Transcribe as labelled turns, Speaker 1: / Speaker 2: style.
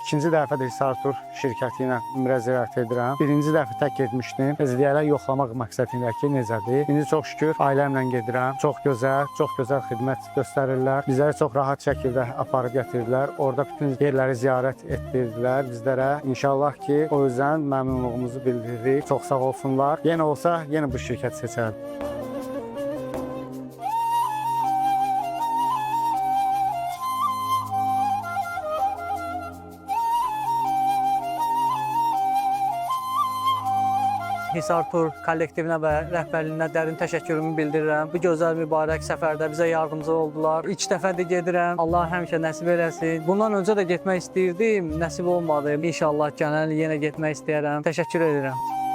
Speaker 1: İkinci dəfədir Hisartur şirkəti ilə ümrə ziyarət edirəm. Birinci dəfə tək getmişdim. Deyərlər yoxlamaq məqsədilə ki, necədir. İndi çox şükür ailəmlə gedirəm. Çox gözəl xidmət göstərirlər. Bizləri çox rahat şəkildə aparıb gətirdilər. Orada bütün yerləri ziyarət etdirdilər bizlərə. İnşallah ki, o yüzden məmnunluğumuzu bildiririk. Çox sağ olsunlar. Yenə olsa, yenə bu şirkəti seçərdim.
Speaker 2: Hisartur kollektivinə və rəhbərliyinə dərin təşəkkürümü bildirirəm. Bu gözəl mübarək səfərdə bizə yardımcı oldular. İlk dəfədir gedirəm. Allah həmişə nəsib eləsin. Bundan öncə də getmək istəyirdim, nəsib olmadı. İnşallah gələn il yenə getmək istəyərəm. Təşəkkür edirəm.